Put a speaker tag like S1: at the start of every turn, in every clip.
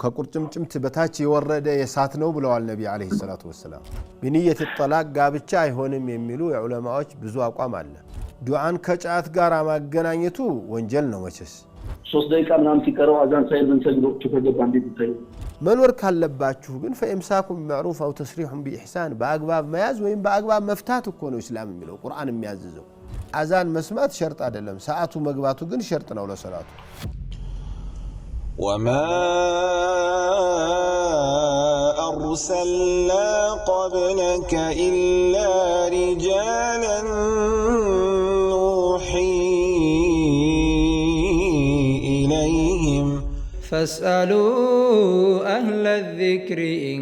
S1: ከቁርጭምጭምት በታች የወረደ የሳት ነው ብለዋል ነብዩ አለይሂ ሰላቱ ወሰለም በንየት الطلاق ጋብቻ አይሆንም የሚሉ ዑለማዎች ብዙ አቋም አለ ዱዓን ከጫት ጋር ማገናኘቱ ወንጀል ነው መቼስ
S2: 3 ደቂቃ ምናምን ሲቀረው አዛን ሳይል ብንሰግደው ከገባ እንዴት ይታይ
S1: መኖር ካለባችሁ ግን ፈኢምሳኩም ቢመዕሩፍ አው ተስሪሑን ቢኢሕሳን በአግባብ መያዝ ወይም በአግባብ መፍታት እኮ ነው እስላም የሚለው ቁርአን የሚያዝዘው አዛን መስማት ሸርጥ አይደለም ሰዓቱ መግባቱ ግን ሸርጥ ነው ለሰላቱ
S3: وما أرسلنا قبلك إلا رجالا نوحي إليهم
S4: فاسألوا أهل الذكر إن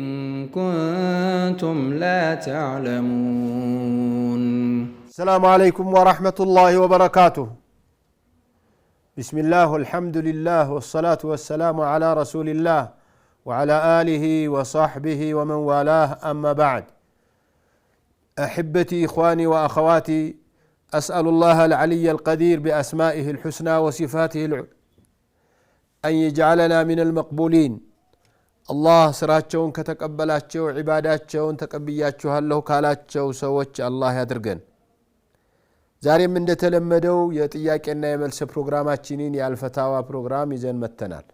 S4: كنتم لا تعلمون
S1: السلام عليكم ورحمة الله وبركاته بسم الله والحمد لله والصلاة والسلام على رسول الله وعلى آله وصحبه ومن والاه أما بعد أحبتي إخواني وأخواتي أسأل الله العلي القدير بأسمائه الحسنى وصفاته أن يجعلنا من المقبولين الله سراتشون كتقبلاتشو عباداتشون تقبياتشو هلو كالاتشو سوتش الله يدرقن ዛሬም እንደተለመደው የጥያቄና የመልስ ፕሮግራማችንን የአልፈታዋ ፕሮግራም ይዘን መተናል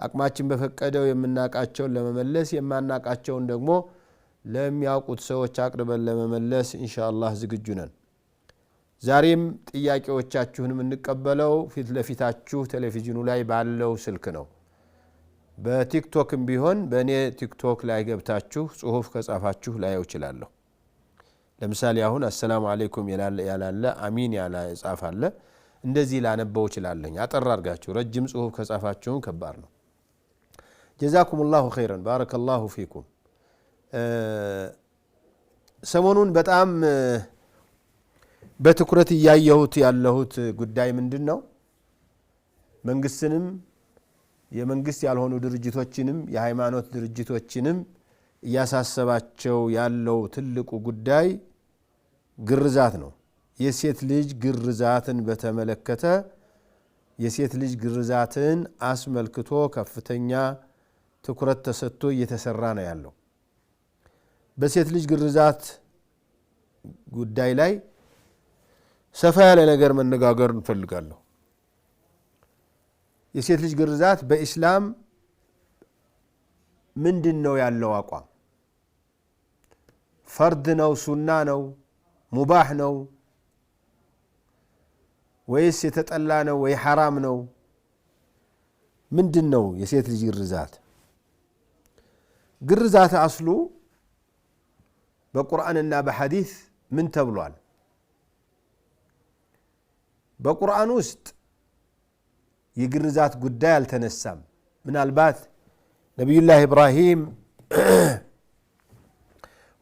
S1: አቅማችን በፈቀደው የምናቃቸው ለመመለስ የማናቃቸውን ደግሞ ለሚያውቁት ሰዎች አቅርበን ለመመለስ ኢንሻአላህ ዝግጁ ነን ዛሬም ጥያቄዎቻችሁን እንቀበለው ፊት ለፊታችሁ ቴሌቪዥኑ ላይ ባለው ስልክ ነው በቲክቶክም ቢሆን በእኔ ቲክቶክ ላይ ገብታችሁ ጽሁፍ ከጻፋችሁ ላይ ይችላልው ለምሳሌ አሁን አሰላሙ አለይኩም ያላለ አሚን ያላ ጻፋለ እንደዚህ ላነበው ይችላልኝ አጠር አርጋችሁ ረጅም ጽሁፍ ከጻፋችሁ ከባድ ነው ጀዛኩሙላሁ ኸይራን ባረከላሁ ፊኩም ሰሞኑን በጣም በትኩረት ያያዩት ያለሁት ጉዳይ ምንድነው መንግስትንም የመንግስት ያልሆኑ ድርጅቶችንም የሃይማኖት ድርጅቶችንም ያሳሰባቸው ያለው ትልቁ ጉዳይ ግርዛት ነው የሴት ልጅ ግርዛትን በተመለከተ የሴት ልጅ ግርዛትን አስመልክቶ ከፍተኛ ትኩረት ተሰጥቶ እየተሰራ ነው ያለው በሴት ልጅ ግርዛት ጉዳይ ላይ ሰፋ ያለ ነገር መነጋገር እንፈልጋለን የሴት ልጅ ግርዛት በእስላም ምንድነው ያለው አቋም ፈርድ ነው ሱና ነው ሙባህ ነው ወይስ የተጠላ ነው ወይ حرام ነው ምንድነው የሴት ልጅ ግርዛት አስሉ በቁርአንና በሐዲስ ምን ተብሏል በቁርአን ውስጥ የግርዛት ጉዳይ አልተነሳም ምናልባት نبي الله إبراهيم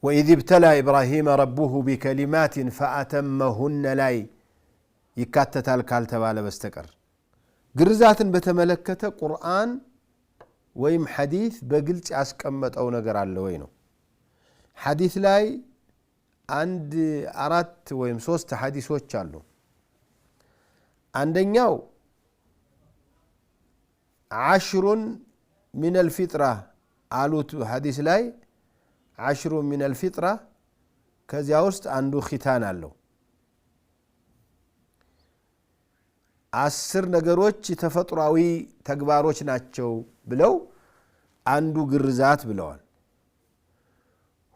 S1: وإذ ابتلى إبراهيم ربه بكلمات فأتمهن لاي يكاتتال كالتبال بستكر قرزات بتملكة قرآن ويم حديث بقلت أسكمت أو نقر على وينه حديث لاي عند أردت ويم صوست حديث وچالو عندنياو 10 من الفطرة قالوا حديث لاي 10 من الفطرة كذا وسط عنده ختان አለው 10 ነገሮች ተፈጥሯዊ ተግባሮች ናቸው ብለው አንዱ ግርዛት ብለዋል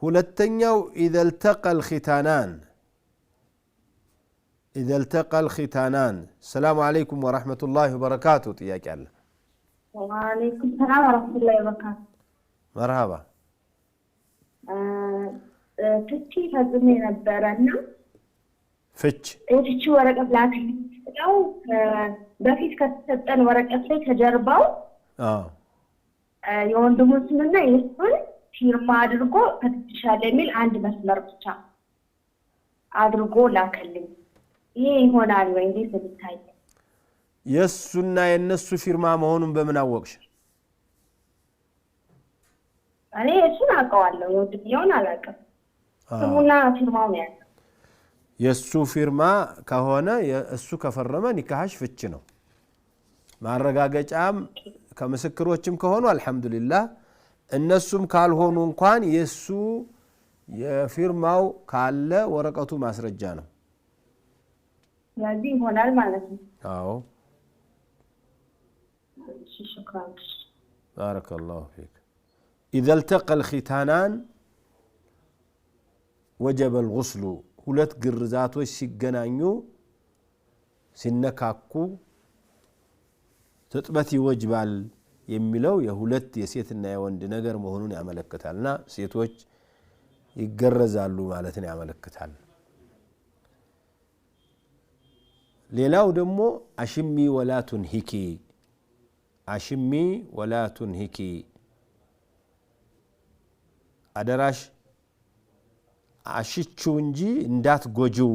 S1: ሁለተኛው اذا التقى الختانان السلام عليكم ورحمة الله وبركاته ጥያቄ አለ
S5: وعليكم السلام ورحمة الله وبركاته
S1: مرحبا
S5: ፍቺ ፈጽሜ ነበርና
S1: ፍቺ
S5: እቺ ወረቀት ላከው በፊት ከተሰጠን ወረቀት ላይ ከጀርባው የወንድሙ ስምና የሱን ፊርማ አድርጎ ፈትሻለ የሚል አንድ መስመር ብቻ አድርጎ ላከልኝ ይሄ ይሆናል ወይ እንዴት ልታይ
S1: የሱና የነሱ ፊርማ መሆኑን በምን አወቅሽ
S5: እኔ እሱን አውቀዋለሁ ወንድምየውን አላውቅም ስሙና ፊርማው ነው ያለው
S1: የሱ ፊርማ ከሆነ እሱ ከፈረመ ኒካህሽ ፍቺ ነው ማረጋገጫም ከምስክሮችም ከሆኑ አልহামዱሊላህ እነሱም ካልሆኑ እንኳን የሱ የፊርማው ካለ ወረቀቱ ማስረጃ ነው
S5: ያዚህ ይሆናል ማለት ነው
S1: አዎ
S5: شكرا
S1: بارك الله فيك إذا التقى الختانان وجب الغسل ሁለት ግርዛቶች ሲገናኙ ሲነካኩ ተጥበት ይወጅባል የሚለው የሁለት የሴትና የወንድ ነገር መሆኑን ያመለክታልና ሴቶች ይገረዛሉ ማለት ነው ያመለክታል ሌላው ደግሞ አሽሚ ወላቱን ሂኪ አሽሚ ወላቱን ሂኪ አደራሽ አሽቹ እንጂ እንዳትጎጂው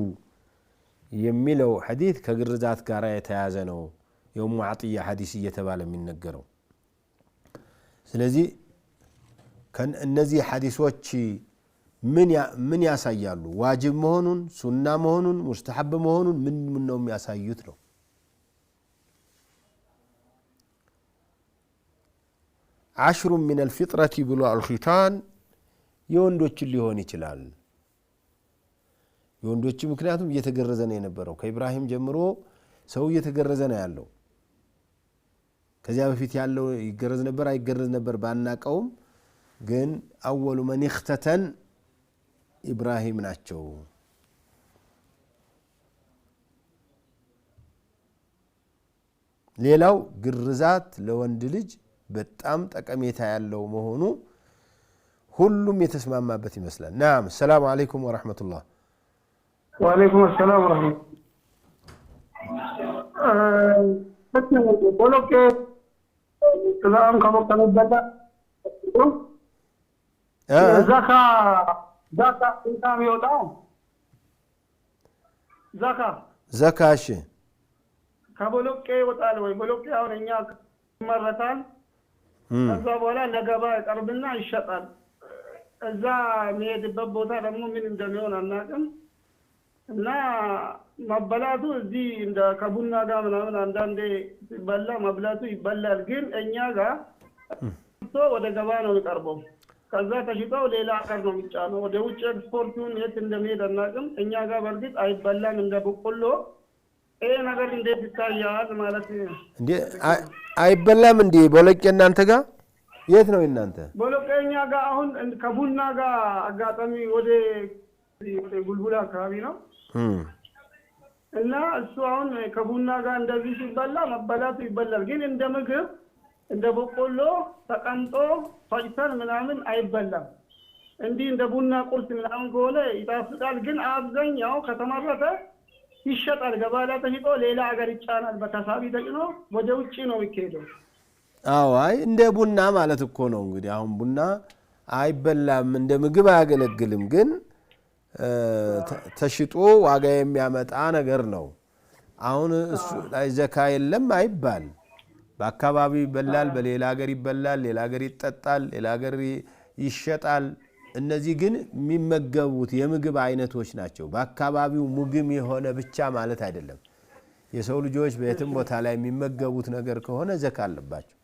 S1: የሚለው ሐዲስ ከግርዛት ጋር የተያዘ ነው የኡሙ አጥያ ሐዲስ እየተባለ የሚነገረው ስለዚህ እነዚህ ሐዲሶች ምን ያሳያሉ ዋጅብ መሆኑን ሱና መሆኑን ሙስተሐብ መሆኑን ምን ነው የሚያሳዩት ነው 10 من الفطرة ብሎ الختان የወንዶች ሊሆን ይችላል የወንዶች ምክንያቱም እየተገረዘ ነው የነበረው ከኢብራሂም ጀምሮ ሰው እየተገረዘ ነው ያለው ከዚያ በፊት ያለው ይገረዝ ነበር አይገረዝ ነበር ባናቀውም ግን اول من اختتن ኢብራሂም ናቸው ሌላው ግርዛት ለወንድ ልጅ በጣም ጠቀሜታ ያለው መሆኑ ሁሉም የተስማማበት ይመስላል نعم السلام عليكم ورحمة الله
S6: وعليكم السلام ورحمة الله بقولوا que كلام كانوا بدأ زكاة إنسان يوضعه
S1: زكاة شيء
S6: ከቦሎቄ ይወጣል ወይ ቦሎቄ አሁን እኛ መረታል ከዛ በኋላ ለገባ ይቀርብና ይሸጣል እዛ የሚሄድበት ቦታ ደግሞ ምን እንደሚሆን አናውቅም እና መበላቱ እዚህ እንደ ከቡና ጋር ምናምን አንዳንዴ ሲበላ መብላቱ ይበላል ግን እኛ ጋር ወደ ገባ ነው የሚቀርበው ከዛ ተሽጠው ሌላ ሀገር ነው የሚጫነው ወደ ውጭ ኤክስፖርቱን የት እንደሚሄድ አናውቅም እኛ ጋር በርግጥ አይበላም እንደ በቆሎ ይሄ ነገር እንዴት ይታያል ማለት ነው
S1: እንዴ አይበላም እንዴ ቦሎቄ እናንተ ጋር የት ነው እናንተ
S6: ቦሎቄኛ ጋር አሁን ከቡና ጋር አጋጣሚ ወደ ጉልጉላ አካባቢ ነው እና እሱ አሁን ከቡና ጋር እንደዚህ ሲበላ መበላቱ ይበላል ግን እንደ ምግብ እንደ በቆሎ ተቀምጦ ፈጭተን ምናምን አይበላም እንዲህ እንደ ቡና ቁርስ ምናምን ከሆነ ይጣፍጣል ግን አብዛኛው ከተመረተ ይሸጣል ገባላ ተሽጦ ሌላ ሀገር ይጫናል በተሳቢ ተጭኖ ወደ ውጪ ነው የሚሄደው
S1: አዎ አይ እንደ ቡና ማለት እኮ ነው እንግዲህ አሁን ቡና አይበላም እንደ ምግብ አያገለግልም ግን ተሽጦ ዋጋ የሚያመጣ ነገር ነው አሁን እሱ ላይ ዘካ የለም አይባል በአካባቢ ይበላል በሌላ ሀገር ይበላል ሌላ ሀገር ይጠጣል ሌላ ሀገር ይሸጣል እነዚህ ግን የሚመገቡት የምግብ አይነቶች ናቸው በአካባቢው ምግብ የሆነ ብቻ ማለት አይደለም የሰው ልጆች በየትም ቦታ ላይ የሚመገቡት ነገር ከሆነ ዘካ አለባቸው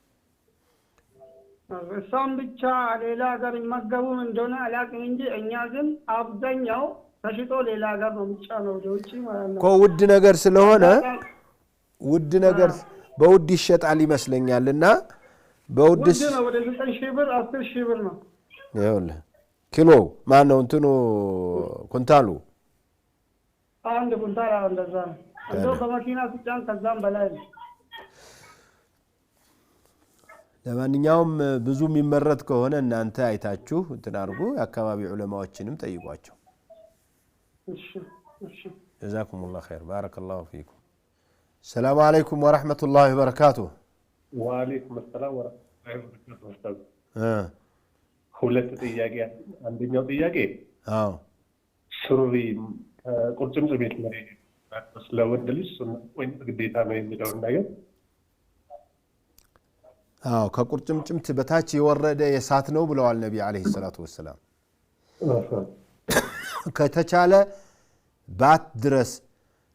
S6: እሷም ብቻ ሌላ ሀገር ይመገቡም እንደሆነ አላውቅም እንጂ እኛ ግን አብዛኛው ተሽጦ ሌላ ሀገር ነው የሚጫነው ወደ ውጪ ማለት ነው
S1: ውድ ነገር ስለሆነ ውድ ነገር በውድ ይሸጣል ይመስለኛልና በውድስ
S6: ነው ወደ 9000 ብር 10000 ብር ነው
S1: ይኸውልህ ኪሎ ማን ነው እንትኑ ኩንታሉ
S6: አንድ ኩንታል እንደዛ ነው እንደው በመኪና ሲጫን ከዛም በላይ ነው
S1: ለማንኛውም ብዙ የሚመረት ከሆነ እናንተ አይታችሁ እንትን አድርጉ የአካባቢ ዑለማዎችንም ጠይቋቸው
S6: እሺ እሺ
S1: جزاكم الله خير بارك الله فيكم السلام عليكم ورحمة الله وبركاته
S7: وعليكم السلام ورحمة الله وبركاته أستاذ ሁለት ጥያቄ አንደኛው ጥያቄ ሱሪ ቁርጭምጭሚት ላይ ስለወንድ ልጅ ወይም ግዴታ ነው የሚለው ነገር
S1: ከቁርጭምጭምት በታች የወረደ የሳት ነው ብለዋል ነብዩ አለይሂ ሰላቱ ወሰለም ከተቻለ ባት ድረስ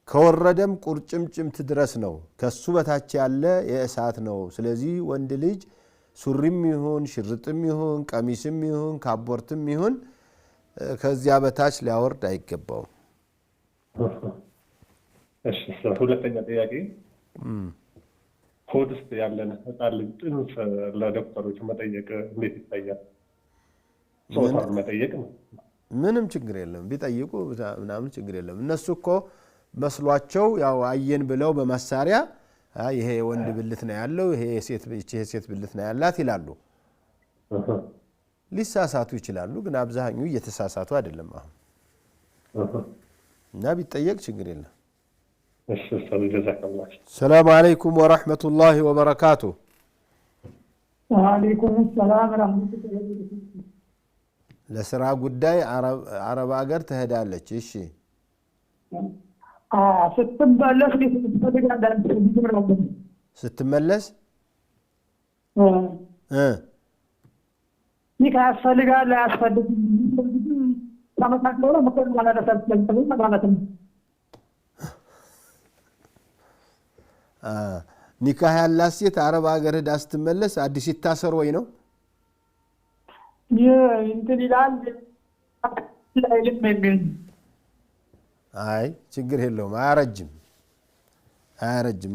S1: ከወረደም ቁርጭምጭምት ድረስ ነው ከሱ በታች ያለ የእሳት ነው ስለዚህ ወንድ ልጅ ሱሪም ይሁን ሽርጥም ይሁን ቀሚስም ይሁን ካቦርትም ይሁን ከዚያ በታች ሊያወርድ አይገባው
S7: እሺ ሁለተኛ ጥያቄ ሆድስ ያለን ህፃን ልጅ ጥንስ ለዶክተሮች መጠየቅ እንዴት ይታያል ሶታን መጠየቅ ነው
S1: ምንም ችግር የለም ቢጠይቁ ምናምን ችግር የለም እነሱ እኮ መስሏቸው ያው አየን ብለው በመሳሪያ ይሄ ወንድ ብልት ነው ያለው ይሄ ሴት ብልት ነው ያላት ይላሉ ሊሳሳቱ ይችላሉ ግን አብዛኛው እየተሳሳቱ አይደለም አሁን እና ቢጠየቅ ችግር የለም
S7: እሺ ሰላም
S1: ሰላም አለይኩም ወራህመቱላሂ ወበረካቱ
S6: ወአለይኩም ሰላም ወራህመቱላሂ ወበረካቱ
S1: ለስራ ጉዳይ አረብ ሀገር ትሄዳለች እሺ ስትመለስ
S6: ኒካ ያስፈልጋል አያስፈልግም ለማሳከለው ነው ማለት ነው
S1: ኒካህ ያላት ሴት አረብ ሀገር ሄዳ ስትመለስ አዲስ ይታሰር ወይ ነው
S6: እንትን ይላል
S1: አይ ችግር የለውም አያረጅም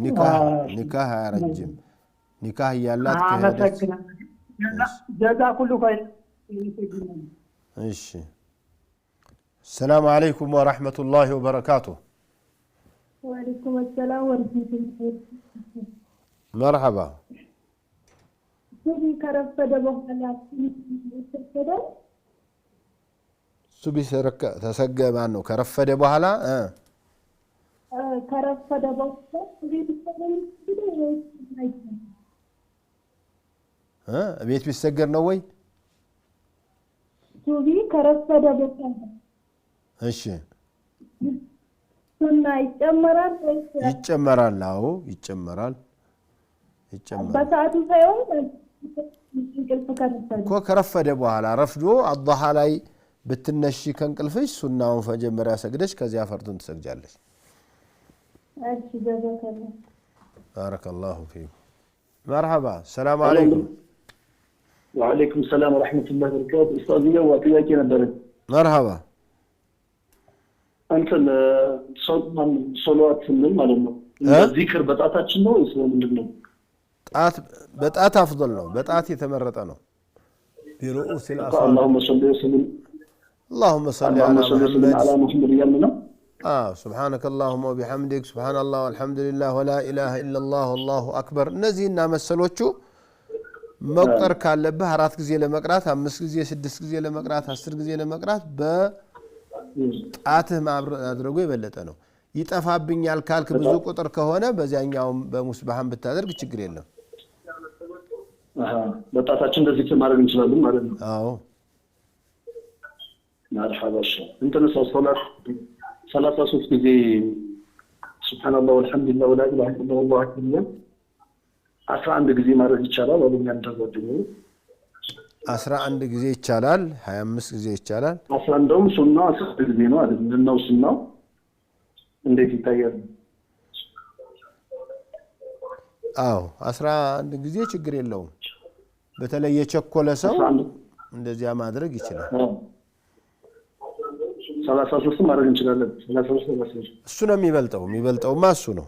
S1: ኒካህ አያረጅም ኒካህ ያላት ከሄደች
S6: ጀዛ ሁሉ ኸይር
S1: እሺ السلام عليكم ورحمة الله وبركاته
S5: وعليكم السلام ورحمة الله
S1: مرحبا
S5: سبي كرفد بوحلا
S1: سبي تسقى معنه كرفد بوحلا
S5: كرفد بوحلا
S1: بيت بيسجر نووي
S5: سبي كرفد بوحلا
S1: እሺ
S5: ሱና ይጨመራል
S1: አዎ ይጨመራል
S5: በሰዓቱ ሳይሆን
S1: ከረፈደ በኋላ ረፍዶ አضحى ላይ ብትነሺ ከንቅልፍሽ ሱናውን መጀመሪያ ሰግደሽ ከዚያ ፈርዱን ትሰግጃለሽ
S5: እሺ ጀዛከላህ
S1: بارك الله فيك مرحبا السلام عليكم
S2: وعليكم السلام ورحمة الله وبركاته استاذية وطياكي ነበረኝ
S1: مرحبا
S2: አንተን ሶላት ምን ማለት ነው ዚክር በጣታችን ነው ወይስ ምንድነው
S1: በጣት አፍضل ነው በጣት የተመረጠ ነው برؤوس الاصابع
S2: اللهم صل وسلم على محمد يمنا
S1: سبحانك اللهم وبحمدك سبحان الله والحمد لله ولا اله الا الله والله اكبر እነዚህና መሰሎቹ መቁጠር ካለብህ 4 ጊዜ ለመቅራት 5 ጊዜ 6 ጊዜ ለመቅራት 10 ጊዜ ለመቅራት ጣትህ ማድረጉ የበለጠ ነው ይጠፋብኛል ካልክ ብዙ ቁጥር ከሆነ በዚያኛው በሙስባህም ብታደርግ ችግር የለም
S2: በጣታችን እንደዚህ ማድረግ እንችላለን ማለት ነው
S1: አዎ
S2: مرحبا انت نسى الصلاه 33 ጊዜ سبحان الله والحمد لله ولا اله الا الله والله اكبر 11 ጊዜ ማድረግ ይቻላል ወለኛ እንደጓደኛ
S1: 11 ጊዜ ይቻላል 25 ጊዜ ይቻላል
S2: 11 ሱና 10 ጊዜ ነው አይደል ነው ሱናው እንዴት ይታያል
S1: አዎ 11 ጊዜ ችግር የለውም በተለይ የቸኮለ ሰው እንደዚያ ማድረግ ይችላል
S2: 33 ማድረግ እንችላለን 33
S1: እሱ ነው የሚበልጠውማ እሱ ነው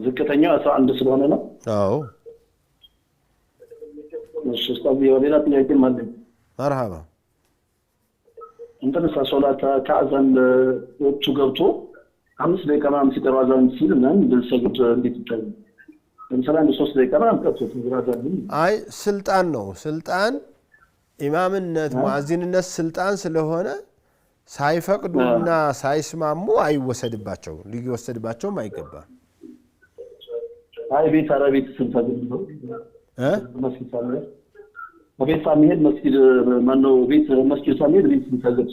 S2: ዝቅተኛው 11 ስለሆነ ነው
S1: አዎ
S2: استاذ وليلة ጥያቄ ማለት
S1: مرحبا
S2: انت نسى صلاه كاذان ወጡ ገብቶ 5 ደቂቃ ምናምን ሲቀር አዛን ሲል ምናምን እንደሰግድ እንዴት ይታያል ለምሳሌ 3 ደቂቃ ምናምን ቀርቶት አዛን
S1: አይ ስልጣን ኢማምነት ሙአዚንነት ስልጣን ስለሆነ ሳይፈቅዱና ሳይስማሙ አይወሰድባቸው ሊወሰድባቸውም አይገባም
S2: አይ ቤት አረቤት ስንፈግድ ነው መስጊድ ሳይሆን በቤት ሳይሄድ መስጊድ ማነው ቤት መስጊድ ሳይሄድ ቤት ሲሰግድ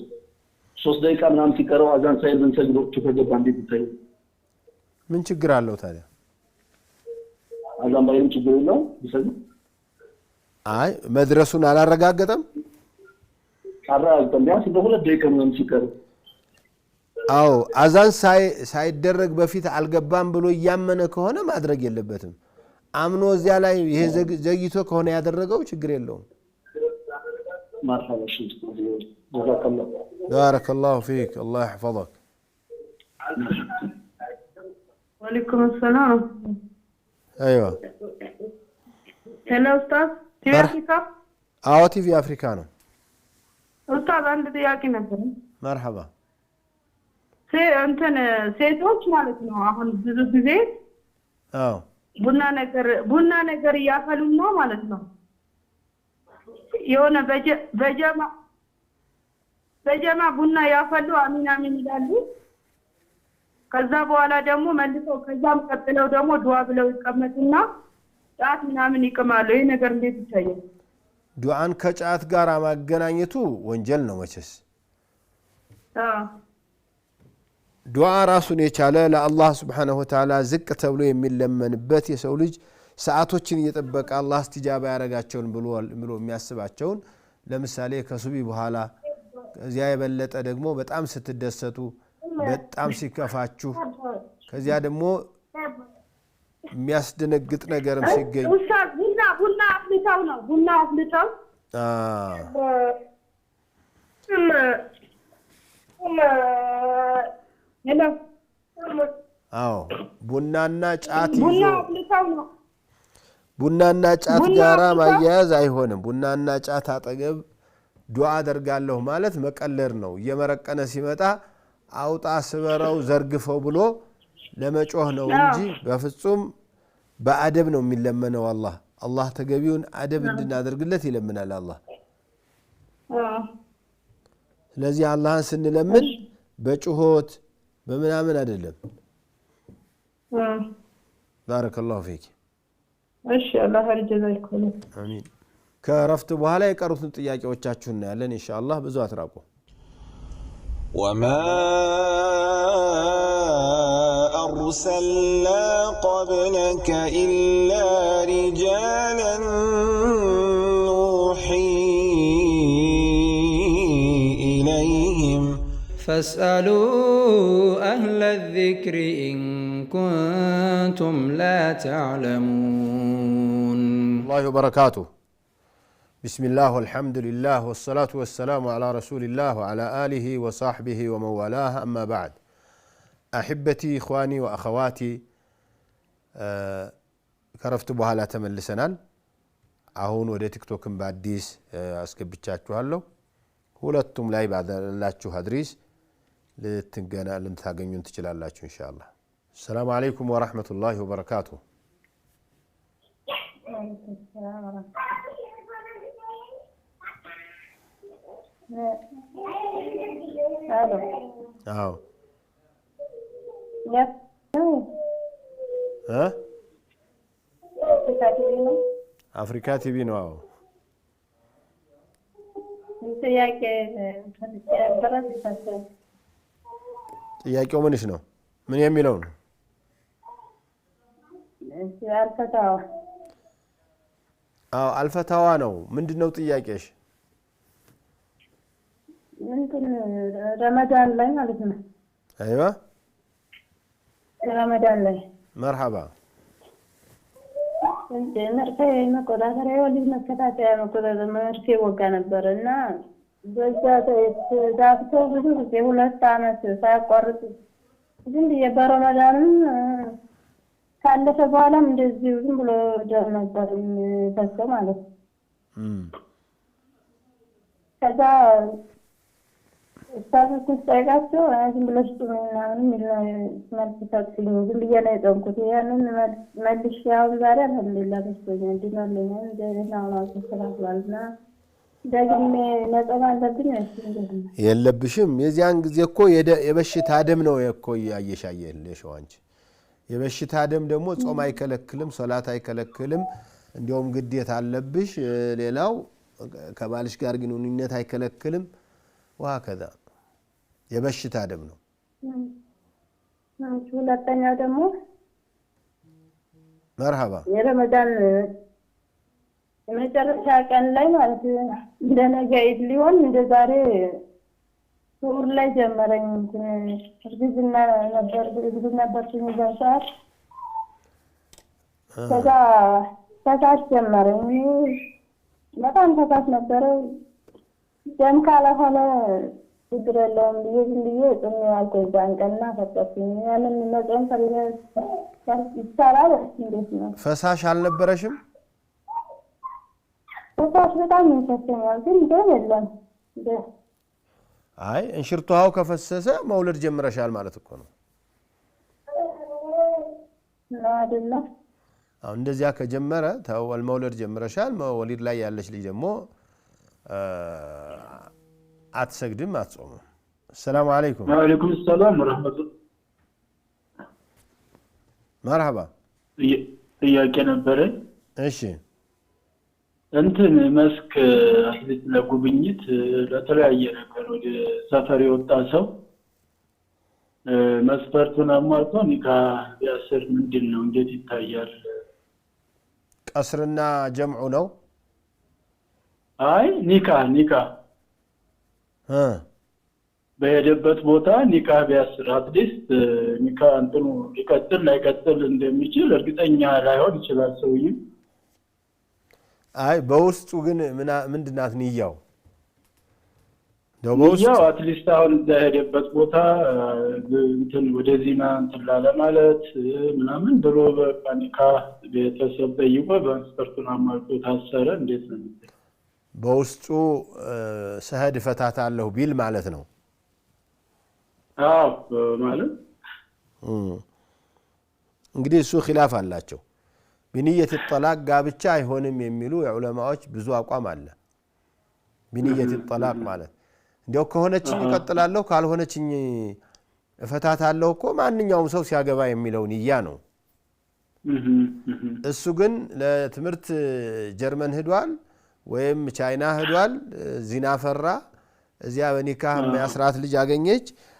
S2: 3 ደቂቃ ምናምን ሲቀረው አዛን ሳይል ብንሰግድ ወቅቱ ከገባ እንዴት ይታያል
S1: ምን ችግር አለው ታዲያ
S2: አዛን ባይም ችግር የለው ይሰግድ
S1: አይ መድረሱን አላረጋገጠም
S2: አረጋግጠም ቢያንስ በ2 ደቂቃ ምናምን ሲቀር
S1: አዎ አዛን ሳይደረግ በፊት አልገባም ብሎ ያመነ ከሆነ ማድረግ የለበትም አምኖ እዚያ ላይ ይሄ ዘግይቶ ከሆነ ያደረገው ችግር የለውም
S2: مرحبا شيخ جزاك الله
S1: بارك الله فيك الله يحفظك
S8: وعليكم السلام
S1: ايوه
S8: هلا استاذ في افريقيا
S1: اوتي في افريكانو
S8: استاذ عندي ጥያቄ ነበር
S1: مرحبا
S8: እንትን ሴቶች ማለት ነው አሁን ብዙ ጊዜ
S1: አዎ
S8: ቡና ነገር እያፈሉና ማለት ነው የሆነ በጀማ ቡና ያፈሉ አሚን አሚን ይላሉ ከዛ በኋላ ደግሞ መልሰው ከዛም ቀጥለው ደግሞ ዱዓ ብለው ይቀመጡና ጫት ምናምን ይቀማሉ ይሄ ነገር እንዴት ይታያል
S1: ዱዓን ከጫት ጋር ማገናኘቱ ወንጀል ነው መቼስ ዱዓ ራሱን የቻለ ለአላህ Subhanahu Wa Ta'ala ዝቅ ተብሎ የሚለመንበት የሰው ልጅ ሰዓቶችን እየጠበቀ አላህ استجابه ያረጋቸውን ብሎ የሚያስባቸውን ለምሳሌ ከሱቢ በኋላ ከዚያ የበለጠ ደግሞ በጣም ስትደሰቱ በጣም ሲከፋችሁ ከዚያ ደግሞ የሚያስደነግጥ ነገርም ሲገኝ
S8: ቡና አፍልተው ነው ቡና አፍልተው
S1: አዎ ቡናና ጫት ይዞ ቡናና ጫት ጋራ ማያያዝ አይሆንም ቡናና ጫት አጠገብ ዱዓ አደርጋለሁ ማለት መቀለር ነው እየመረቀነ ሲመጣ አውጣ ስበረው ዘርግፈው ብሎ ለመጮህ ነው እንጂ በፍጹም በአደብ ነው የሚለመነው አላህ ተገቢውን አደብ እንድናደርግለት ይለምናል አላህ ስለዚህ አላህን ስንለምን በጩሆት በመናምን አይደለም بارك الله فيك
S8: እሺ አላህ ይጀዛይኩም
S1: አሚን ከረፍት በኋላ የቀሩትን ጥያቄዎቻችሁን እናያለን ኢንሻአላህ ብዙ አትራቁ
S3: وما أرسلنا قبلك إلا رجالا نوحي إليهم
S4: فاسألوا أهل الذكر إن كنتم لا تعلمون
S1: الله وبركاته بسم الله والحمد لله والصلاة والسلام على رسول الله وعلى آله وصحبه ومن والاه أما بعد أحبتي إخواني وأخواتي كرفت بها لا تملسنال አሁን ወደ ቲክቶክም በአዲስ አስገብቻችኋለሁ ሁለቱም ላይ ባደረላችሁ አድሬስ ልታገኙን ትችላላችሁ ኢንሻአላህ السلام عليكم ورحمة الله وبركاته አዎ አፍሪካ ቲቪ ነው አዎ ጥያቄው ምንሽ ነው ምን የሚለው ነው አልፈታዋ ነው ምንድነው ጥያቄሽ
S8: ረመዳን ላይ ማለት ነው
S1: ايوه
S8: ረመዳን ላይ
S1: مرحبا
S8: እንዴ መርፌ መቆጣጠሪያ ወሊድ መከታተያ መቆጣጠሪያ መርፌ ወጋ ነበርና በዛ ዳክቶ ብዙ ጊዜ 2 አመት ሳይቋርጥ ግን የበረመዳንም ካለፈ በኋላም እንደዚህ ዝም ብሎ ደም ነበር ተሰማ ማለት ከዛ እስታቱስ ጠይቃቸው ዝም ብለሽ ምናምን መልስ ሰጥኝ ዝም ብዬ ነው የጠንኩት ያንን መልሽ ያው ዛሬ አልሐምዱሊላህ በስተኛ እንዲናለኝ እንደና ነው ተሰራላልና ደግሜ ነጥብ አለብኝ
S1: የለብሽም የዚያን ጊዜ እኮ የበሽታ ደም ነው እኮ ያየሻየልሽ አንቺ የበሽታ ደም ደግሞ ጾም አይከለክልም ሶላት አይከለክልም እንዲያውም ግዴታ አለብሽ ሌላው ከባልሽ ጋር ግንኙነት አይከለክልም وهكذا የበሽታ ደም ነው
S8: ሁለተኛ ደግሞ
S1: مرحبا
S8: የረመዳን የመጨረሻ ቀን ላይ ማለት እንደነገ ሊሆን እንደ ዛሬ ሱር ላይ ጀመረኝ እርግዝና ነበርኩኝ በሰዓት ከዛ ፈሳሽ ጀመረኝ በጣም ፈሳሽ ነበረ ደም ካልሆነ ችግር የለውም ብዬ ጽሜ ያልኩኝ ዛንቀና ፈቀስኝ ያንን መጾም ፈልገህ ይቻላል እንዴት ነው
S1: ፈሳሽ አልነበረሽም
S8: ፈሳሽ በጣም ይፈሰኛል ግን ደም የለም
S1: አይ እንሽርቷው ከፈሰሰ መውለድ ጀምረሻል ማለት እኮ ነው
S8: አይደለ
S1: አሁን እንደዚያ ከጀመረ ተወል መውለድ ጀምረሻል ወሊድ ላይ ያለሽ ልጅ ደግሞ አትሰግድም አትጾምም السلام عليكم
S9: وعليكم السلام ورحمة الله
S1: مرحبا
S9: ጥያቄ ነበረ
S1: እሺ
S9: እንትን መስክ አትሊት ለጉብኝት ለተለያየ ነገር ወደ ሰፈር የወጣ ሰው መስፈርቱን አሟልቶ ኒካ ቢያስር ምንድነው እንዴት ይታያል
S1: ቀስርና ጀምዑ ነው
S9: አይ ኒካ በሄደበት ቦታ ኒካ ቢያስር አትሊስት ኒካ እንትኑ ሊቀጥል ላይቀጥል እንደሚችል እርግጠኛ ላይሆን ይችላል ሰውዬው
S1: አይ በውስጡ ግን ምንድናት ንያው
S9: ያው አትሊስት አሁን በሄደበት ቦታ እንትን ወደዚህ እንትን ለማለት ምናምን ብሎ በኒካ ቤተሰብ ጠይቆ በመስፈርቱን አሟልቶ ታሰረ እንዴት ነው
S1: በውስጡ ሰህድ ፈታታለሁ ቢል ማለት ነው
S9: አዎ ማለት
S1: እንግዲህ እሱ ኺላፍ አላቸው بنية الطلاق ጋብቻ አይሆንም የሚሉ የዑለማዎች ብዙ አቋም አለ بنية الطلاق ማለት እንደው ከሆነችኝ ይቀጥላለሁ ካልሆነችኝ እፈታታለሁ እኮ ማንኛውም ሰው ሲያገባ የሚለው ንያ ነው እሱ ግን ለትምርት ጀርመን ሄዷል ወይም ቻይና ሄዷል ዚና ፈራ እዚያ በኒካህ ያስራት ልጅ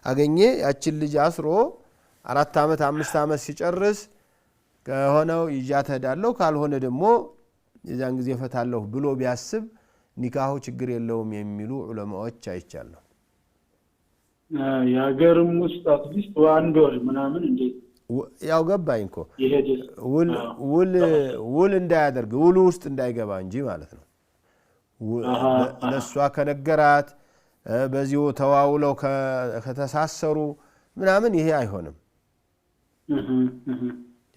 S1: አገኘ ያችን ልጅ አስሮ 4 አመት 5 አመት ሲጨርስ ከሆነው ይጃተዳለው ካልሆነ ደግሞ የዛን ጊዜ ፈታለሁ ብሎ ቢያስብ ኒካሁ ችግር የለውም የሚሉ ዑለማዎች አይቻለሁ
S9: ያገርም ውስጥ አትሊስት አንድ ወር ምናምን እንዴ
S1: ያው ገባኝ እኮ ውል እንዳያደርግ ውሉ ውስጥ እንዳይገባ እንጂ ማለት ነው ለሷ ከነገራት በዚሁ ተዋውለው ከተሳሰሩ ምናምን ይሄ አይሆንም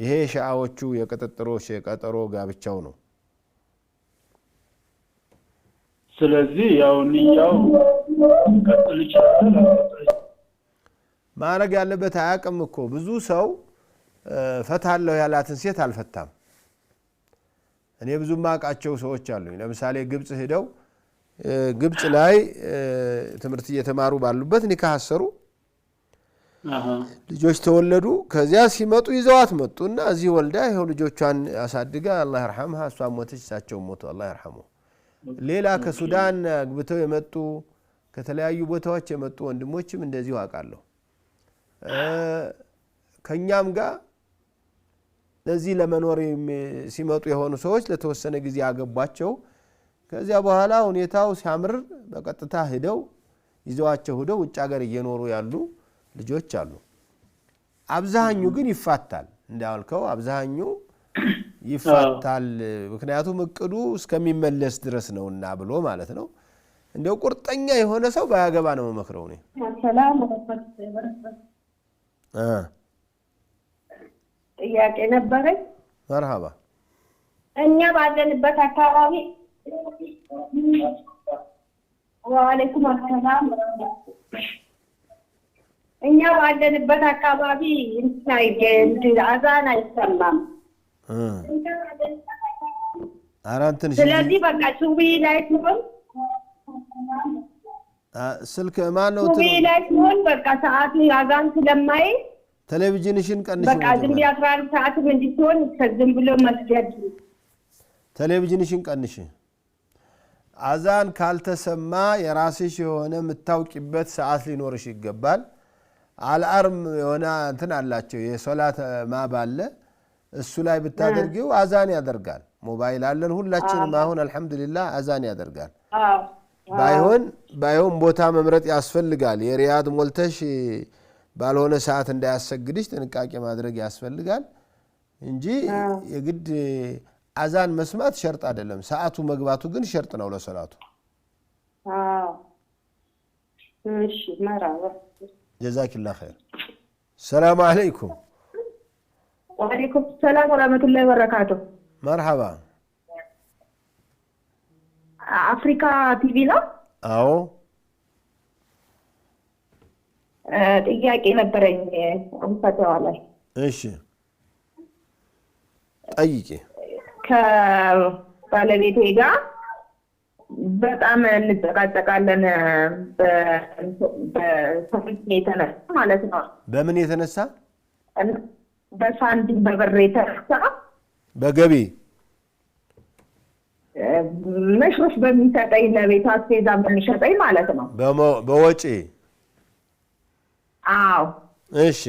S1: ይሄ ሻአዎቹ የቀጠጥሮሽ የቀጠሮ ጋብቻው ነው
S9: ስለዚህ ያው ንያው ቀጥል ይችላል
S1: ማረግ ያለበት አያቅም እኮ ብዙ ሰው ፈታለሁ ያላትን ሴት አልፈታም እኔ ብዙ ማቃቸው ሰዎች አሉ ለምሳሌ ግብጽ ሄደው ግብጽ ላይ ትምርት እየተማሩ ባሉበት ኒካህ አሰሩ ልጆች ተወለዱ ከዚያ ሲመጡ ይዘዋት መጡና እዚህ ወልዳ ይሄው ልጆቿን አሳድጋ አላህ ይርሐምها እሷ ሞተች ሳቸው ሞቱ አላህ ይርሐሙ ሌላ ከሱዳን ግብተው የመጡ ከተለያዩ ቦታዎች የመጡ ወንድሞችም እንደዚሁ አቃለሁ ከኛም ጋር ለዚህ ለመኖር ሲመጡ የሆኑ ሰዎች ለተወሰነ ጊዜ ያገባቸው ከዚያ በኋላ ሁኔታው ሲያምር በቀጥታ ሄደው ይዘዋቸው ሄደው ውጭ ሀገር እየኖሩ ያሉ ልጆች አሉ አብዛኙ ግን ይፋታል እንዳልከው አብዛኙ ይፋታል ምክንያቱም እቅዱ እስከሚመለስ ድረስ ነውና ብሎ ማለት ነው እንደው ቁርጠኛ የሆነ ሰው ባያገባ ነው መክረው ነው
S5: ሰላም ጥያቄ ነበረኝ
S1: مرحبا
S5: እኛ ባለንበት አካባቢ ወአለይኩም ሰላም እኛ ባለንበት አካባቢ እንትን አዛን አይሰማም
S1: አራንተን
S5: ስለዚህ በቃ ሱቢ ላይ ሲሆን
S1: ስልክ ማን ነው
S5: ሱቢ ላይ ሲሆን በቃ ሰዓት አዛን ስለማይ
S1: ቴሌቪዥንሽን ቀንሽ
S5: በቃ ዝም ብሎ 11 ሰዓት እንዲሆን ዝም ብሎ መስገድ
S1: ቴሌቪዥንሽን ቀንሽ አዛን ካልተሰማ የራስሽ የሆነ ምታውቂበት ሰዓት ሊኖርሽ ይገባል አልአርም የሆነ እንትን አላቸው የሶላት ማባለ እሱ ላይ ብታደርጊው አዛን ያደርጋል ሞባይል አለን ሁላችንም አሁን አልহামዱሊላህ አዛን ያደርጋል ባይሆን ቦታ መምረጥ ያስፈልጋል የሪያድ ሞልተሽ ባልሆነ ሰዓት እንዳያሰግድሽ ጥንቃቄ ማድረግ ያስፈልጋል እንጂ የግድ አዛን መስማት ሸርጥ አይደለም ሰዓቱ መግባቱ ግን ሸርጥ ነው ለሰላቱ
S5: እሺ መራባ
S1: ጀዛኪላህ ኸይር ሰላም አለይኩም
S5: ወአለይኩም ሰላም ወራህመቱላሂ ወበረካቱ
S1: መርሐባ
S5: አፍሪካ ቲቪ ነው
S1: አዎ
S5: ጥያቄ ነበረኝ አንፈታው ላይ
S1: እሺ ጠይቂ
S5: ከባለቤቴ ጋር በጣም እንጨቃጨቃለን በሳንቲም የተነሳ ማለት ነው
S1: በምን የተነሳ
S5: በሳንቲም በብር የተነሳ
S1: በገቢ
S5: መሽሮፍ በሚሰጠኝ ለቤት አስቤዛ በሚሸጠኝ ማለት ነው
S1: በወጪ
S5: አዎ
S1: እሺ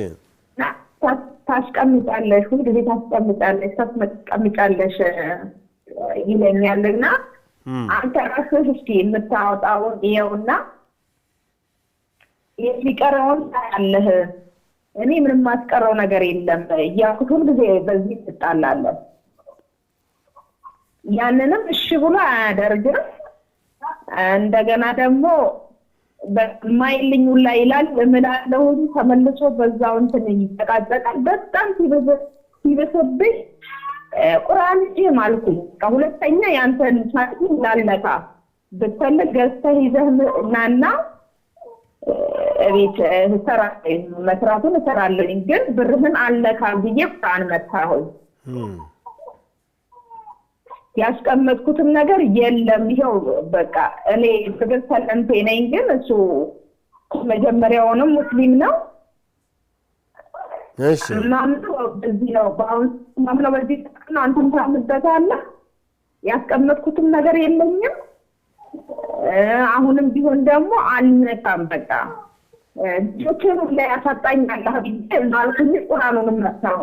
S5: ታስቀምጫለሽ ሁሉ ጊዜ ታስቀምጫለሽ ታስቀምጫለሽ ይለኛልና አንተ ራስህ እስኪ የምታወጣውን ይኸውና የሚቀረውን ታያለህ እኔ ምንም ማስቀረው ነገር የለም እያልኩት ሁሉ ጊዜ በዚህ ትጣላለን ያንንም እሺ ብሎ አያደርግም እንደገና ደግሞ በማይልኝ ላይ ይላል እምላለው ተመልሶ በዛው እንትን ይተቃጨቃል በጣም ሲበሰብኝ ቁርአን ይማልኩኝ ከሁለተኛ ያንተን ሳይሆን ላለካ በተለይ ገዝተህ ይዘህ ናና እቤት መስራቱን እሰራለሁ ግን ብርህን አለካ ብዬ ቁርአን መታሁኝ ያስቀመጥኩትም ነገር የለም ይሄው በቃ እኔ ተገሰለንቴ ነኝ ግን እሱ መጀመሪያውንም ሙስሊም ነው
S1: እሺ
S5: ማምነው በዚህ ነው ማምነው በዚህ ነው አንተም ታምበታለህ ያስቀመጥኩትም ነገር የለኝም አሁንም ቢሆን ደግሞ አልነካም በቃ ጆቹን ላይ ያሳጣኝ አላህ ቢል ማልኩኝ ቁርአኑንም መታው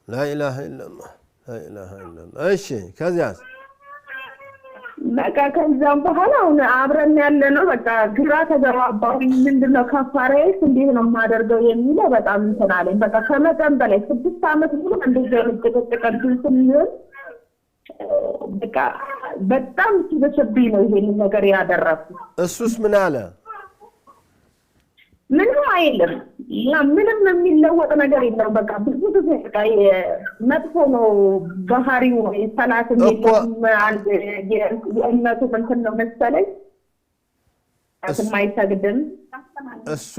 S1: لا اله الا الله لا اله الا الله እሺ ከዚያስ
S5: በቃ ከዛም በኋላ አሁን አብረን ያለ ነው በቃ ግራ ተገባባው ምንድነው ከፋሬስ እንዴት ነው ማደርገው የሚለው በጣም እንተናለኝ በቃ ከመጠን በላይ 6 አመት ሙሉ እንደዚህ ተቀጥቅቀን ስንል በቃ በጣም ሲበሰብኝ ነው ይሄን ነገር ያደረኩት
S1: እሱስ ምን አለ
S5: ምንም አይልም ያ ምንም የሚለወጥ ነገር የለም በቃ ብዙ ጊዜ በቃ መጥፎ ነው ባህሪው ሰላት አንድ የእምነቱ እንትን ነው መሰለኝ አስማይሰግድም
S1: እሱ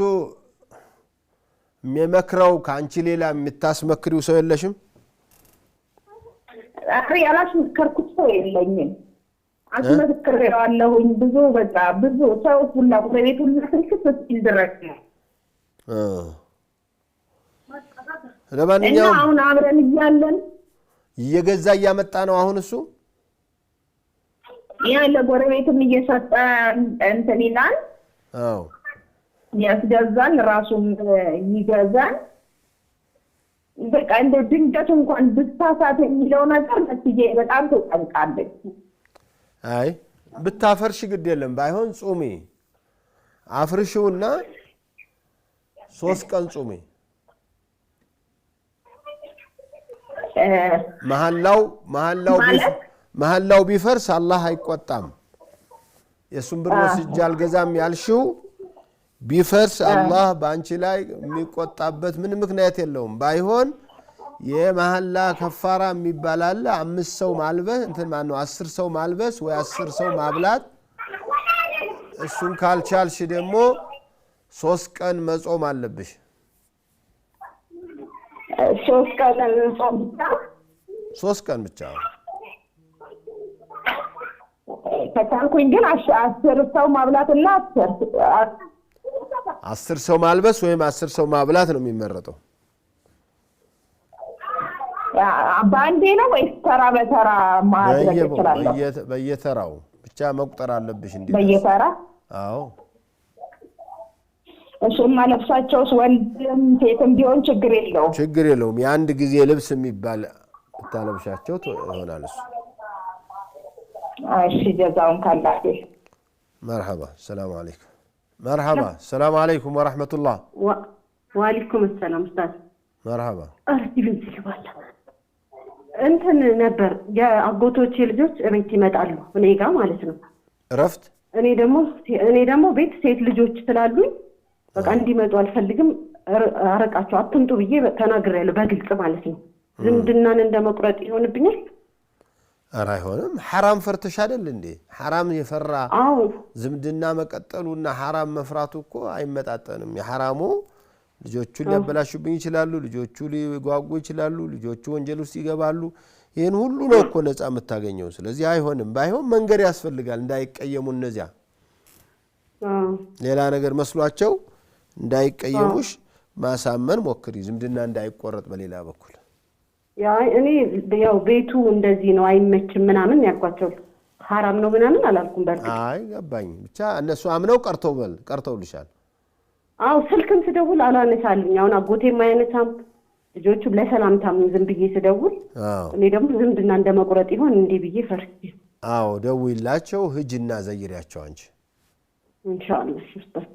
S1: የሚመክረው ካንቺ ሌላ የምታስመክሪው ሰው የለሽም
S5: ያላሽ ከርኩት ሰው የለኝም አስመክሬዋለሁኝ ብዙ በቃ ብዙ ሰው ሁላ በቤቱን ስልክት ሲልድረስ ነው
S1: ለማንኛውም
S5: አሁን አብረን እያለን
S1: እየገዛ እያመጣ ነው አሁን እሱ
S5: ያ ለጎረቤትም እየሰጠ እንትን ይላል
S1: አዎ
S5: ያስገዛል ራሱም ይገዛል በቃ እንደ ድንገት እንኳን ብታሳት የሚለው ነገር መስዬ በጣም ተጠንቃለች
S1: አይ ብታፈርሽ ግድ የለም ባይሆን ጾሚ አፍርሽውና 3 ቀን ጾሚ መሐላው ቢፈርስ አላህ አይቆጣም የሱን ብር ወስጃል ገዛም ያልሽው ቢፈርስ አላህ ባንቺ ላይ የሚቆጣበት ምን ምክንያት የለውም ባይሆን የመሐላ ከፋራ የሚባል አለ 5 ሰው ማልበስ እንትን ማነው 10 ሰው ማልበስ ወይ 10 ሰው ማብላት እሱን ካልቻልሽ ደግሞ 3 ቀን መጾም አለብሽ
S5: 3 ቀን ጾም ብቻ
S1: 3 ቀን ብቻ
S5: ተታልኩኝ ግን 10 ሰው ማብላትና
S1: 10 ሰው ማልበስ ወይም 10 ሰው ማብላት ነው የሚመረጠው
S5: ባንዴ ነው ወይስ ተራ በተራ ማድረግ ይችላል
S1: በየተራው ብቻ መቁጠር አለብሽ እንዴ
S5: በየተራ
S1: አዎ
S5: እሱም ማለብሳቸውስ ወንድም ሴትም ቢሆን ችግር
S1: የለውም የአንድ ጊዜ ልብስ የሚባል ተለብሻቸው ይሆናል እሱ
S5: እሺ ጀዛውን ካላችሁ
S1: مرحبا السلام عليكم مرحبا السلام عليكم ورحمة الله
S10: وعليكم السلام أستاذ
S1: مرحبا
S10: أرتي بنتي والله أنت نبر يا أقوتو تشيلجوس بنتي مدعلو أنا جا مالتنا
S1: رفت
S10: أنا دمو بيت سيد لجوج تلالوي بق عندي مدعو الفلقم أرقعتو أتنتو بيه تناقر له بقلت مالتنا زمدنا عندما قرأت يهون بني
S1: أراي هونم حرام فرتش هذا اللي حرام يفرع زمدنا مقتلونا حرام مفراتو እኮ አይመጣጠንም የሐራሙ ልጆቹ ሊያበላሹብኝ ይችላሉ ልጆቹ ሊጓጉ ይችላሉ ልጆቹ ወንጀል ውስጥ ይገባሉ ይሄን ሁሉ ነው እኮ ነፃ የምታገኘው ስለዚህ አይሆንም ባይሆን መንገር ያስፈልጋል እንዳይቀየሙ እነዚያ ሌላ ነገር መስሏቸው እንዳይቀየሙሽ ማሳመን ሞክሪ ዝምድና እንዳይቆረጥ በሌላ በኩል
S10: ያ እኔ ያው ቤቱ እንደዚህ ነው አይመችም ምናምን ያልኳቸው حرام ነው ምናምን አላልኩም በርግጥ
S1: አይ ገባኝ ብቻ እነሱ አምነው ቀርተውልሻል
S10: አው ስልክም ስደውል አላነሳልኝ አሁን አጎቴ ማይነሳም ልጆቹ ለሰላምታም ዝም ብዬ ስደውል እኔ ደግሞ ዝምድና እንደመቁረጥ ይሆን እንዴ ብዬ ፈርቼ
S1: አው ደውይላቸው ህጅና ዘይሪያቸው አንቺ
S10: ኢንሻአላህ ኡስታዝ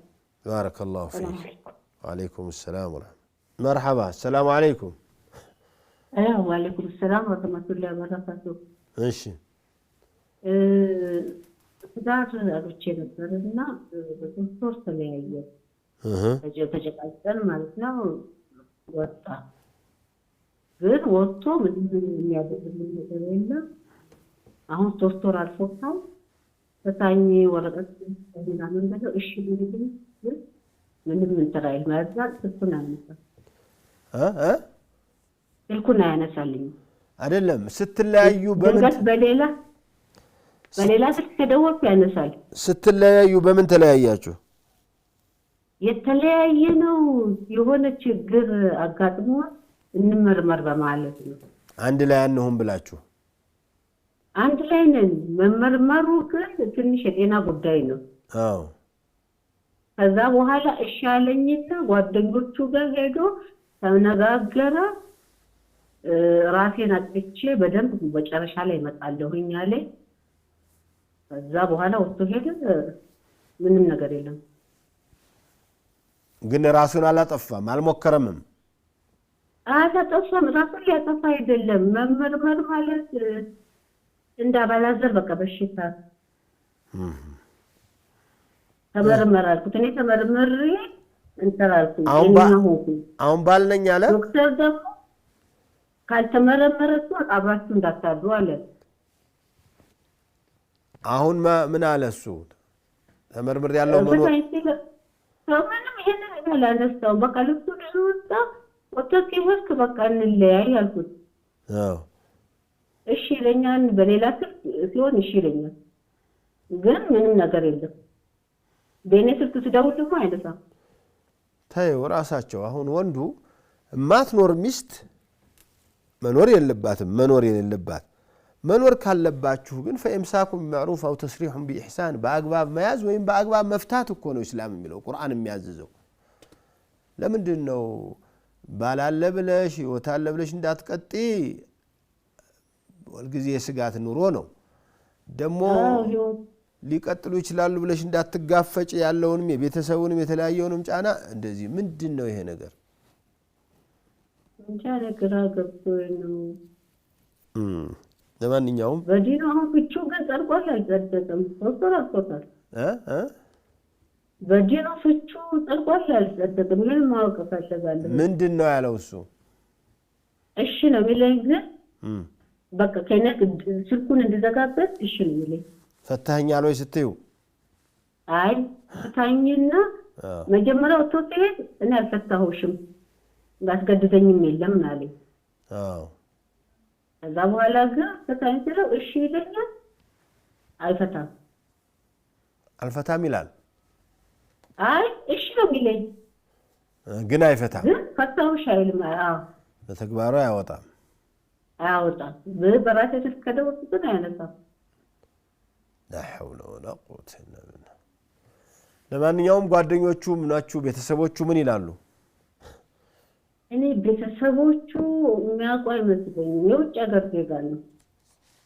S1: ባረከላሁ ፊክ ወአለይኩም ሰላም مرحبا السلام عليكم
S11: وعليكم السلام ورحمة الله وبركاته
S1: እሺ
S11: ዛሬ አሮቼ ነበርና በኮንሶርት ተለያየ ተጨቃጨን ማለት ነው ወጣ ግን ወጥቶ ምንም የሚያደርግልን ነገር የለም አሁን 3 ወር አልፎታል ተታኝ ወረቀት እንደናምን ነገር እሺ ቢልኝ ምንም እንተራይል ማለት ስልኩን አነሳ ስልኩን አያነሳልኝ
S1: አይደለም ስትለያዩ
S11: በሌላ ስልክ ተደወልኩ ያነሳል
S1: ስትለያዩ በምን ተለያያችሁ
S11: የተለያየ ነው የሆነ ችግር አጋጥሞ እንመርመር በማለት ነው
S1: አንድ ላይ አንሁን ብላችሁ
S11: አንድ ላይ ነን መመርመሩ ግን ትንሽ የጤና ጉዳይ ነው
S1: አዎ
S11: ከዛ በኋላ እሺ አለኝና ጓደኞቹ ጋር ሄዶ ተነጋገረ ራሴን አጥቼ በደንብ በጨረሻ ላይ መጣለሁኝ አለ ከዛ በኋላ ወጥቶ ሄደ ምንም ነገር የለም
S1: ግን ራሱን አላጠፋም አልሞከረምም
S11: አላጠፋም ራሱን ሊያጠፋ አይደለም መመርመር ማለት እንዳባላዘር በቃ በሽታ ተመርመራልኩት እኔ ተመርመሬ እንተራልኩ
S1: አሁን ባልነኝ አለ
S11: ዶክተር ደግሞ ካልተመረመረሱ አብራችሁ እንዳታዱ አለ
S1: አሁን ምን አለ እሱ ተመርምር ያለው ምንም
S11: ይሄንን ያላነሳው በቃ ልብሱ ድሩታ ወጥቶ ይወስክ በቃ እንለያይ አልኩት እሺ ለኛን በሌላ ስልክ ሲሆን እሺ ለኛን ግን ምንም ነገር የለም በእኔ ስልክ ስደውል ደግሞ አይነሳም
S1: ታዩ ራሳቸው አሁን ወንዱ ማትኖር ሚስት መኖር የለባትም መኖር የሌለባት መኖር ካለባችሁ ግን ፈኢምሳኩም ቢማዕሩፍ አው ተስሪሑን ቢኢሕሳን በአግባብ መያዝ ወይም በአግባብ መፍታት እኮ ነው እስላም የሚለው ቁርአን የሚያዝዘው ለምንድን ነው ባላለ ብለሽ ህይወታለ ብለሽ እንዳትቀጢ ወልጊዜ ስጋት ኑሮ ነው ደሞ ሊቀጥሉ ይችላሉ ብለሽ እንዳትጋፈጭ ያለውንም የቤተሰቡንም የተለያየውንም ጫና እንደዚህ ምንድነው ይሄ ነገር
S11: እንጃ ለግራ ገብቶኝ ነው
S1: ለማንኛውም
S11: በዲኑ አሁን ፍቹ ግን ጸድቋል አልጸደቀም ዶክተር አስቆጣል በዲኑ ፍቹ ጸድቋል አልጸደቀም ምን ማወቅ ፈልጋለሁ
S1: ምንድነው ያለው እሱ
S11: እሺ ነው የሚለኝ ግን በቃ ከነክ ስልኩን እንድዘጋበት እሺ ነው የሚለኝ
S1: ፈታኛል ወይ ስትዩ
S11: አይ ፈታኝና መጀመሪያው ተወሰደ እኔ አልፈታሁሽም ባስገድደኝም የለም አለኝ
S1: አዎ
S11: ከዛ በኋላ ግን ፈታኝለው እሺ ይለኛል
S1: አልፈታም ይላል
S11: አይ እሺ ነው የሚለኝ
S1: ግን አይፈታም
S11: ፈታሁሽ አይልም አዎ
S1: በተግባሩ አያወጣም
S11: በራሴ ስልክ ከደወልኩት አያነሳም
S1: لا حول ولا قوة إلا بالله ለማንኛውም ጓደኞቹ ምናችሁ ቤተሰቦቹ ምን ይላሉ
S11: እኔ ቤተሰቦቹ የሚያውቁ አይመስለኝም የውጭ ሀገር ዜጋ ነው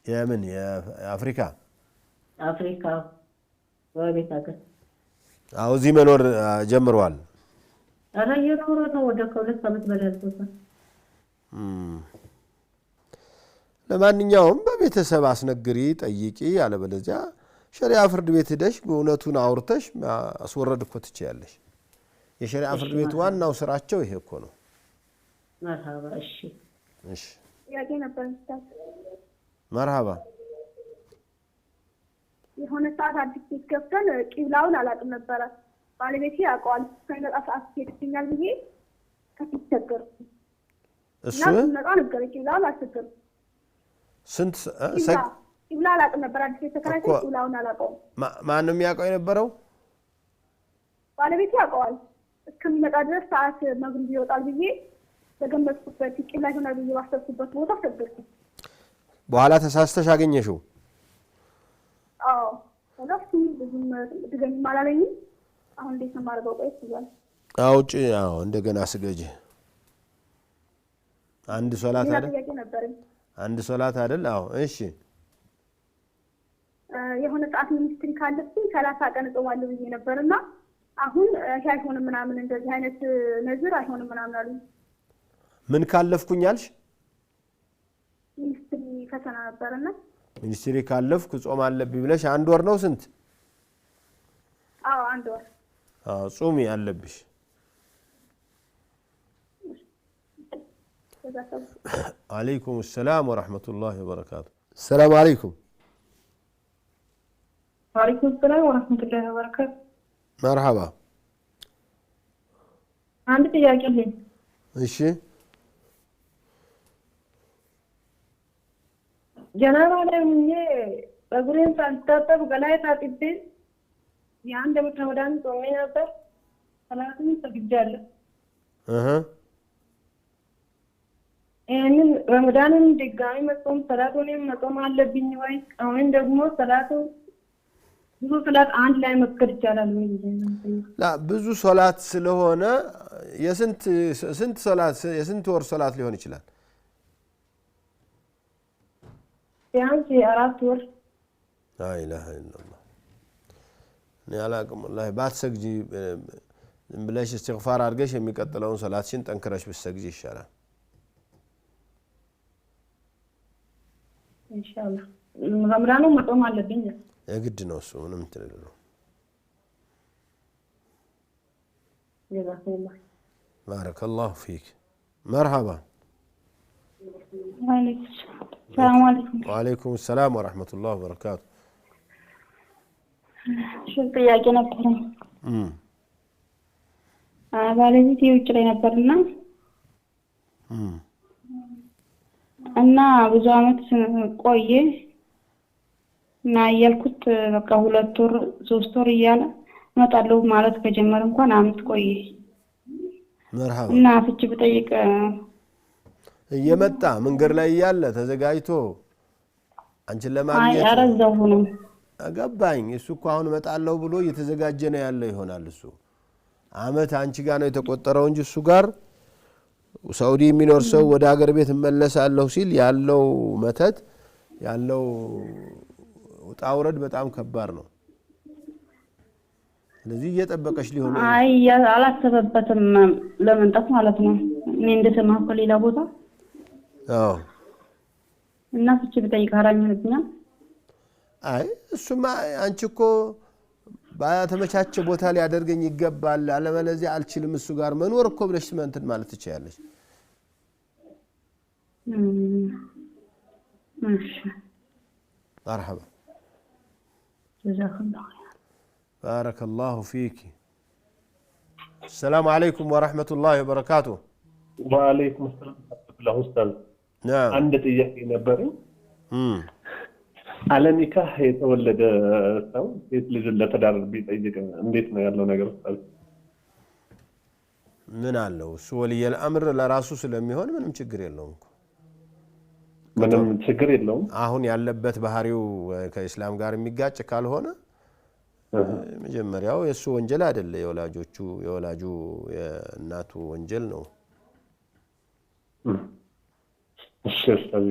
S1: የምን የአፍሪካ
S11: በቤት ሀገር
S1: አው እዚህ መኖር ጀምሯል
S11: አረ የኖረ ነው ወደ 2 ዓመት በላይ አልፎታል
S1: ለማንኛውም በቤተሰብ አስነግሪ ጠይቂ ያለበለዚያ ሸሪዓ ፍርድ ቤት ሄደሽ እውነቱን አውርተሽ አስወረድ እኮ ትችያለሽ የሸሪዓ ፍርድ ቤት ዋናው ስራቸው ይሄ እኮ ነው
S11: መርሃባ እሺ
S1: እሺ
S12: ያጌ ነበር ስታት
S1: መርሃባ
S12: የሆነ ሰዓት አዲስ ቤት ገብተን ቂብላውን አላውቅም ነበር ባለቤቴ ያውቀዋል ከነጣ ሰዓት ሄድኛል ብዬ ከፊት ተገር
S1: እሱ
S12: ነጣ ነገር ቂብላውን አስገር
S1: ስንት
S12: ቂብላ አላውቅም ነበር አዲስ ቤት ተከራይተን ቂብላውን አላውቀውም
S1: ማንም ያውቀው የነበረው
S12: ባለቤቴ ያውቀዋል እስከሚመጣ ድረስ ሰዓት መግሪብ ይወጣል ብዬ ተገመጥኩበት ቂብላ ይሆናል ብዬ ባሰብኩበት ቦታ ተገርኩ
S1: በኋላ ተሳስተሽ አገኘሽው
S12: አዎ ወላሂ ብዙም ድገም ማላለኝ አሁን እንዴት ነው ማርገው ቆይስ ይላል
S1: አውጪ አዎ እንደገና ስገጂ አንድ ሶላት አይደል አንድ ሶላት አይደል አዎ እሺ
S12: የሆነ ሰዓት ሚኒስትሪ ካለብኝ 30 ቀን እጾማለሁ ብዬ ነበርና አሁን አይሆንም ምናምን እንደዚህ አይነት ነዝር አይሆንም ምናምን አሉ
S1: ምን ካለፍኩኛልሽ
S12: ሚኒስትሪ ፈተና ነበርና
S1: ሚኒስትሪ ካለፍኩ ጾም አለብኝ ብለሽ አንድ ወር ነው ስንት
S12: አዎ አንድ ወር
S1: አዎ ጾም ያለብሽ عليكم السلام ورحمة الله وبركاته السلام عليكم
S13: وعليكم السلام ورحمة الله وبركاته
S1: مرحبا
S13: عندي ጥያቄ አለኝ
S1: እሺ
S13: ጀናባ ላይ ሆኜ በጉሬን ሳልታጠብ ገላዬ ታጥቤ የአንድ ዓመት ረመዳን ጾሜ ነበር ሰላቱን ሰግጃለሁ ይህንን ረመዳንን ድጋሚ መጾም ሰላቱንም መጾም አለብኝ ወይ አሁን ደግሞ ሰላቱ ብዙ ሰላት አንድ ላይ መስገድ ይቻላል ወይ
S1: ላ ብዙ ሶላት ስለሆነ የስንት ሶላት የስንት ወር ሶላት ሊሆን ይችላል
S13: ቢያንስ 4 ወር
S1: لا اله الا الله ያላቅም والله ባትሰግጂ ብለሽ استغفار አድርገሽ የሚቀጥለውን ሶላትሽን ጠንክረሽ ብትሰግጂ ይሻላል
S13: ኢንሻአላህ ረመዳኑ መጾም አለብኝ
S1: የግድ ነው እሱ ምንም ትልለው
S13: ጀዛከላህ
S1: بارك الله فيك مرحبا
S13: السلام عليكم
S1: وعليكم السلام ورحمة الله وبركاته
S13: شو ጥያቄ ነበር ባለቤቴ ውጭ ላይ ነበርና እና ብዙ አመት ቆየ እና ያልኩት በቃ 2 ወር 3 ወር እያለ መጣለው ማለት ከጀመረ እንኳን አመት ቆየ
S1: مرحبا
S13: እና ፍቺ በጠይቅ
S1: እየመጣ መንገር ላይ ያለ ተዘጋጅቶ አንቺን ለማግኘት
S13: አረዛው ነው
S1: አገባኝ እሱ እኮ አሁን መጣለው ብሎ እየተዘጋጀ ነው ያለ ይሆናል እሱ አመት አንቺ ጋር ነው የተቆጠረው እንጂ እሱ ጋር ሳውዲ የሚኖር ሰው ወደ ሀገር ቤት መለሳለሁ ሲል ያለው መተት ያለው ወጣውረድ በጣም ከባድ ነው ስለዚህ እየጠበቀሽ ሊሆን
S13: አይ አላሰበበትም ለመንጣት ማለት ነው እኔ እንደሰማሁ ከሌላ ቦታ
S1: አዎ
S13: እና ፍቺ በጠይቅ አራኝ ሆነኛል
S1: አይ እሱማ አንቺ እኮ ባተመቻቸ ቦታ ላይ ያደርገኝ ይገባል አለበለዚያ አልችልም እሱ ጋር መኖር እኮ ብለሽ እንትን ማለት ትችያለሽ
S13: እሺ
S1: مرحبا
S13: جزاك الله
S1: بارك الله فيك السلام عليكم ورحمة الله وبركاته
S7: وعليكم السلام ورحمة الله أستاذ
S1: نعم
S7: عند ጥያቄ ነበር على نكاح የተወለደ ሰው ሴት ልጅ ለተዳር ቢጠይቅ እንዴት ነው ያለው ነገር ኡስታዝ
S1: ምን አለው እሱ ወልይ الامر ለራሱ ስለሚሆን ምንም ችግር የለውም
S7: ምንም ችግር የለውም
S1: አሁን ያለበት ባህሪው ከእስላም ጋር የሚጋጭ ካልሆነ መጀመሪያው የሱ ወንጀል አይደለ የወላጁ የእናቱ ወንጀል ነው
S7: እሺ ኡስታዝ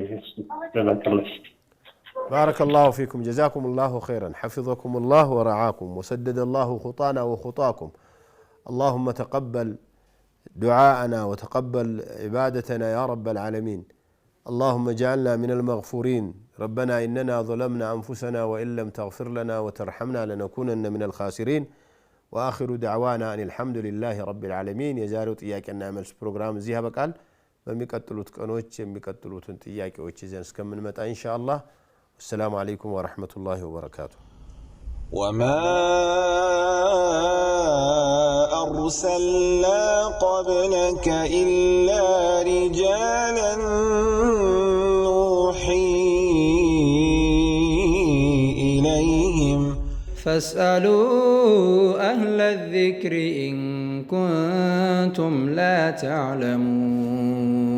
S7: ደህና
S1: بارك الله فيكم جزاكم الله خيرا حفظكم الله ورعاكم وسدد الله خطانا وخطاكم اللهم تقبل دعاءنا وتقبل عبادتنا يا رب العالمين اللهم اجعلنا من المغفورين ربنا إننا ظلمنا أنفسنا وإن لم تغفر لنا وترحمنا لنكونن من الخاسرين وآخر دعوانا أن الحمد لله رب العالمين يزاروا ጥያቄና መልስ ፕሮግራም እዚህ ያበቃል በሚቀጥሉት ቀኖች የሚቀጥሉትን ጥያቄዎች ይዘን እስከምንመጣ ኢንሻአላህ السلام عليكم ورحمة الله وبركاته
S3: وما أرسلنا قبلك إلا رجالا نوحي إليهم
S4: فاسألوا أهل الذكر إن كنتم لا تعلمون